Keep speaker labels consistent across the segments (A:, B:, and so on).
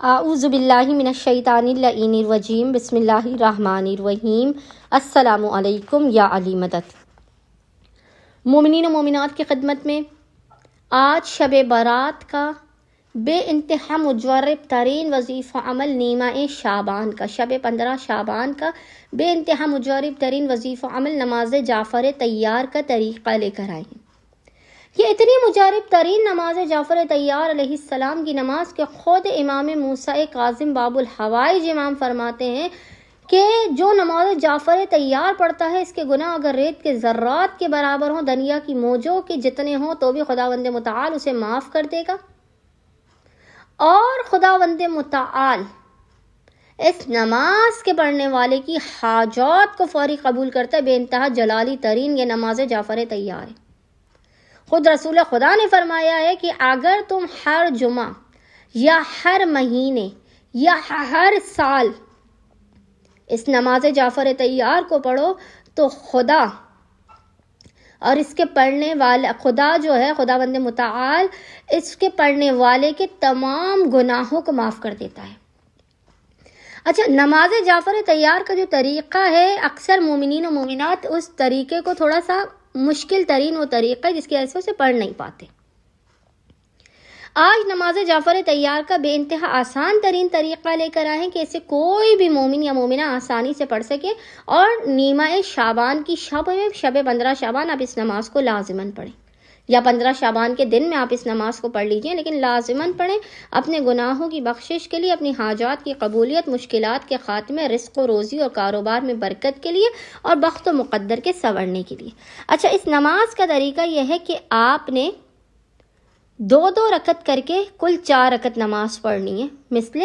A: اعوذ باللہ من الشیطان اللعین الرجیم بسم اللہ الرحمن الرحیم السلام علیکم یا علی مدد۔ مومنین و مومنات کی خدمت میں آج شب برات کا بے انتہا مجرب ترین وظیفہ عمل نیمہ شعبان کا شب 15 شعبان کا بے انتہا مجرب ترین وظیفہ عمل نماز جعفر طیار کا طریقہ لے کر آئے ہیں۔ یہ اتنی مجرب ترین نماز جعفر طیار علیہ السلام کی نماز کہ خود امام موسیٰ کاظم باب الحوائج امام فرماتے ہیں کہ جو نماز جعفر طیار پڑھتا ہے اس کے گناہ اگر ریت کے ذرات کے برابر ہوں، دنیا کی موجوں کے جتنے ہوں، تو بھی خداوند متعال اسے معاف کر دے گا، اور خداوند متعال اس نماز کے پڑھنے والے کی حاجات کو فوری قبول کرتا ہے۔ بے انتہا جلالی ترین یہ نماز جعفر طیار ہے۔ خود رسول خدا نے فرمایا ہے کہ اگر تم ہر جمعہ یا ہر مہینے یا ہر سال اس نماز جعفر طیار کو پڑھو تو خدا اور اس کے پڑھنے والا خدا جو ہے خداوند متعال اس کے پڑھنے والے کے تمام گناہوں کو معاف کر دیتا ہے۔ اچھا، نماز جعفر طیار کا جو طریقہ ہے، اکثر مومنین و مومنات اس طریقے کو تھوڑا سا مشکل ترین وہ طریقہ ہے جس کی وجہ سے اسے پڑھ نہیں پاتے۔ آج نماز جعفر طیار کا بے انتہا آسان ترین طریقہ لے کر آئے کہ اسے کوئی بھی مومن یا مومنہ آسانی سے پڑھ سکے، اور نیمہ شعبان کی شب میں شب 15 شعبان آپ اس نماز کو لازماً پڑھیں، یا 15 شعبان کے دن میں آپ اس نماز کو پڑھ لیجئیں، لیکن لازماً پڑھیں اپنے گناہوں کی بخشش کے لیے، اپنی حاجات کی قبولیت، مشکلات کے خاتمے، رزق و روزی اور کاروبار میں برکت کے لیے، اور بخت و مقدر کے سنورنے کے لیے۔ اچھا، اس نماز کا طریقہ یہ ہے کہ آپ نے 2 رکعت کر کے کل 4 رکعت نماز پڑھنی ہے۔ مثل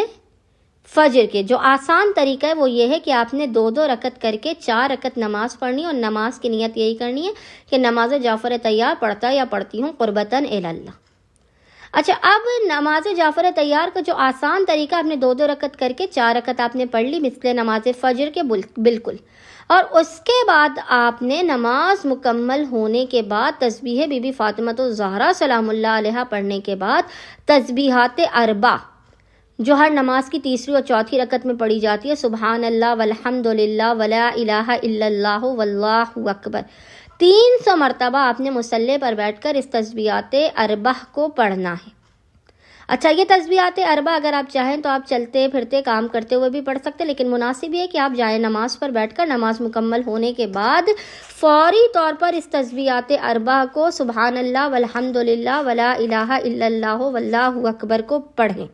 A: فجر کے جو آسان طریقہ ہے وہ یہ ہے کہ آپ نے 2 رکعت کر کے 4 رکعت نماز پڑھنی ہے، اور نماز کی نیت یہی کرنی ہے کہ نماز جعفر طیار پڑھتا یا پڑھتی ہوں قربتاً اللہ۔ اچھا، اب نماز جعفر طیار کا جو آسان طریقہ، آپ نے 2 رکعت کر کے 4 رکعت آپ نے پڑھ لی مثل نماز فجر کے بالکل، اور اس کے بعد آپ نے نماز مکمل ہونے کے بعد تسبیح بی بی فاطمۃ الزہرا سلام اللہ علیہا پڑھنے کے بعد تسبیحات 4 جو ہر نماز کی تیسری اور چوتھی رکعت میں پڑھی جاتی ہے، سبحان اللہ والحمد للہ ولا الہ الا اللہ واللہ اکبر، 300 مرتبہ آپ نے مصلی پر بیٹھ کر اس تسبیحات 4 کو پڑھنا ہے۔ اچھا، یہ تسبیحات 4 اگر آپ چاہیں تو آپ چلتے پھرتے کام کرتے ہوئے بھی پڑھ سکتے، لیکن مناسب یہ ہے کہ آپ جائیں نماز پر بیٹھ کر نماز مکمل ہونے کے بعد فوری طور پر اس تسبیحات 4 کو سبحان اللہ والحمد للہ ولا الہ الا اللہ واللہ اکبر کو پڑھیں۔